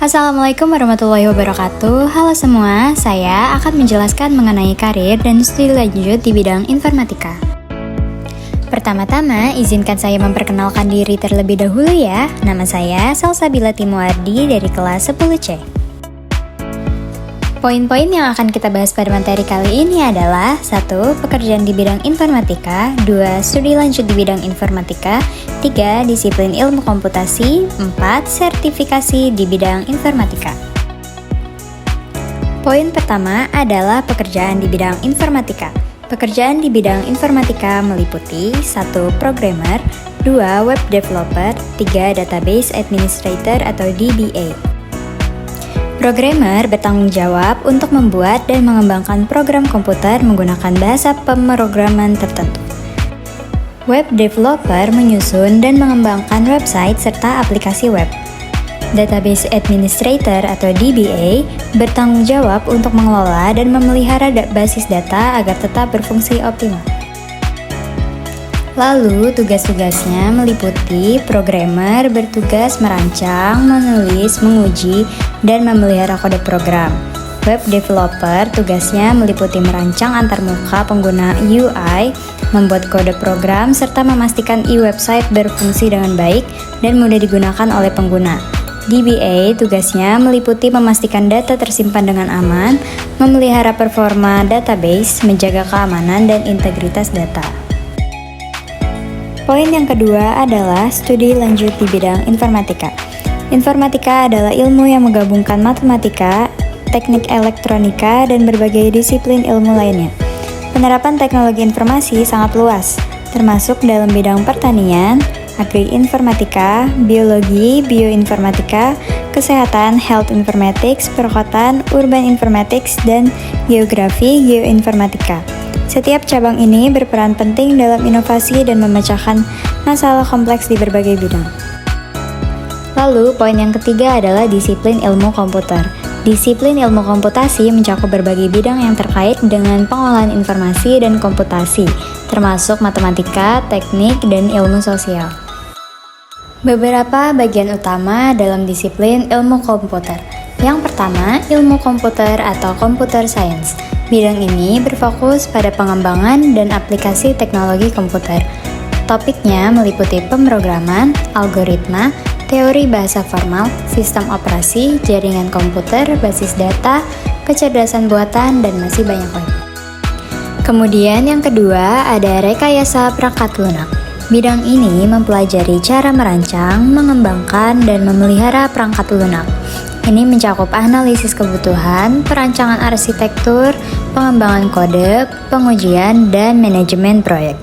Assalamualaikum warahmatullahi wabarakatuh. Halo semua, saya akan menjelaskan mengenai karir dan studi lanjut di bidang informatika. Pertama-tama, izinkan saya memperkenalkan diri terlebih dahulu ya. Nama saya Salsabila Timuardi dari kelas 10C. Poin-poin yang akan kita bahas pada materi kali ini adalah 1. Pekerjaan di bidang informatika, 2. Studi lanjut di bidang informatika, 3. Disiplin ilmu komputasi, 4. Sertifikasi di bidang informatika. Poin pertama adalah pekerjaan di bidang informatika. Pekerjaan di bidang informatika meliputi 1. Programmer, 2. Web developer, 3. Database administrator atau DBA. Programmer bertanggung jawab untuk membuat dan mengembangkan program komputer menggunakan bahasa pemrograman tertentu. Web developer menyusun dan mengembangkan website serta aplikasi web. Database administrator atau DBA bertanggung jawab untuk mengelola dan memelihara basis data agar tetap berfungsi optimal. Lalu, tugas-tugasnya meliputi programmer bertugas merancang, menulis, menguji, dan memelihara kode program. Web developer tugasnya meliputi merancang antarmuka pengguna UI, membuat kode program, serta memastikan e-website berfungsi dengan baik dan mudah digunakan oleh pengguna. DBA tugasnya meliputi memastikan data tersimpan dengan aman, memelihara performa database, menjaga keamanan dan integritas data. Poin yang kedua adalah studi lanjut di bidang informatika. Informatika adalah ilmu yang menggabungkan matematika, teknik elektronika, dan berbagai disiplin ilmu lainnya. Penerapan teknologi informasi sangat luas, termasuk dalam bidang pertanian, agri-informatika, biologi, bioinformatika, kesehatan, health informatics, perkotaan, urban informatics, dan geografi, geoinformatika. Setiap cabang ini berperan penting dalam inovasi dan memecahkan masalah kompleks di berbagai bidang. Lalu, poin yang ketiga adalah disiplin ilmu komputer. Disiplin ilmu komputasi mencakup berbagai bidang yang terkait dengan pengolahan informasi dan komputasi, termasuk matematika, teknik, dan ilmu sosial. Beberapa bagian utama dalam disiplin ilmu komputer. Yang pertama, ilmu komputer atau computer science. Bidang ini berfokus pada pengembangan dan aplikasi teknologi komputer. Topiknya meliputi pemrograman, algoritma, teori bahasa formal, sistem operasi, jaringan komputer, basis data, kecerdasan buatan, dan masih banyak lagi. Kemudian yang kedua ada rekayasa perangkat lunak. Bidang ini mempelajari cara merancang, mengembangkan, dan memelihara perangkat lunak. Ini mencakup analisis kebutuhan, perancangan arsitektur, pengembangan kode, pengujian, dan manajemen proyek.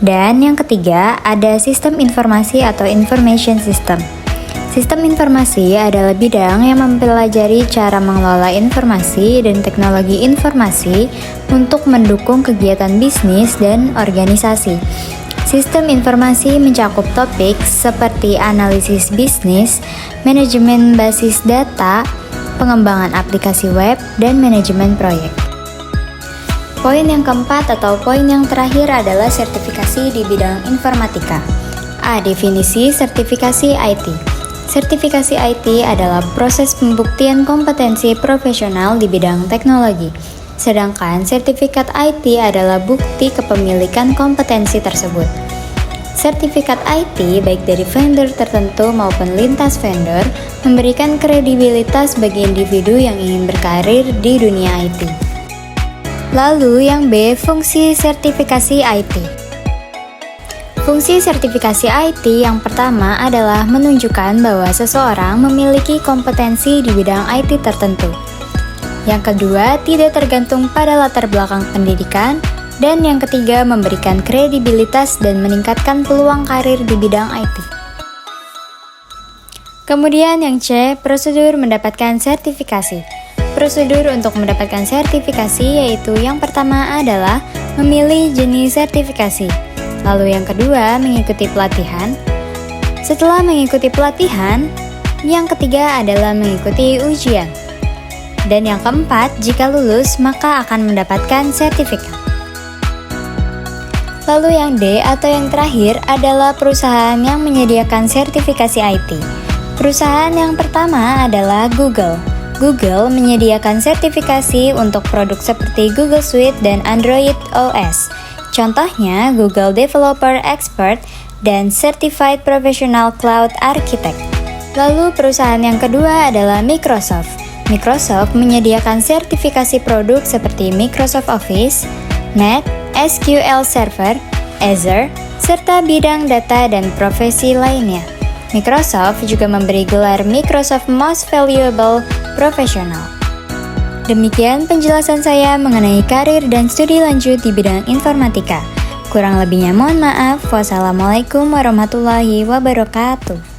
Dan yang ketiga, ada sistem informasi atau information system. Sistem informasi adalah bidang yang mempelajari cara mengelola informasi dan teknologi informasi untuk mendukung kegiatan bisnis dan organisasi. Sistem informasi mencakup topik seperti analisis bisnis, manajemen basis data, pengembangan aplikasi web, dan manajemen proyek. Poin yang keempat atau poin yang terakhir adalah sertifikasi di bidang informatika. A. Definisi sertifikasi IT. Sertifikasi IT adalah proses pembuktian kompetensi profesional di bidang teknologi. Sedangkan sertifikat IT adalah bukti kepemilikan kompetensi tersebut. Sertifikat IT baik dari vendor tertentu maupun lintas vendor memberikan kredibilitas bagi individu yang ingin berkarir di dunia IT. Lalu yang B, fungsi sertifikasi IT. Fungsi sertifikasi IT yang pertama adalah menunjukkan bahwa seseorang memiliki kompetensi di bidang IT tertentu. Yang kedua, tidak tergantung pada latar belakang pendidikan. Dan yang ketiga, memberikan kredibilitas dan meningkatkan peluang karir di bidang IT. Kemudian yang C, prosedur mendapatkan sertifikasi. Prosedur untuk mendapatkan sertifikasi yaitu yang pertama adalah memilih jenis sertifikasi. Lalu yang kedua, mengikuti pelatihan. Setelah mengikuti pelatihan, yang ketiga adalah mengikuti ujian. Dan yang keempat, jika lulus maka akan mendapatkan sertifikat. Lalu yang D atau yang terakhir adalah perusahaan yang menyediakan sertifikasi IT. Perusahaan yang pertama adalah Google. Google menyediakan sertifikasi untuk produk seperti Google Suite dan Android OS. Contohnya Google Developer Expert dan Certified Professional Cloud Architect. Lalu perusahaan yang kedua adalah Microsoft. Microsoft menyediakan sertifikasi produk seperti Microsoft Office, Net, SQL Server, Azure, serta bidang data dan profesi lainnya. Microsoft juga memberi gelar Microsoft Most Valuable Professional. Demikian penjelasan saya mengenai karir dan studi lanjut di bidang informatika. Kurang lebihnya mohon maaf. Wassalamualaikum warahmatullahi wabarakatuh.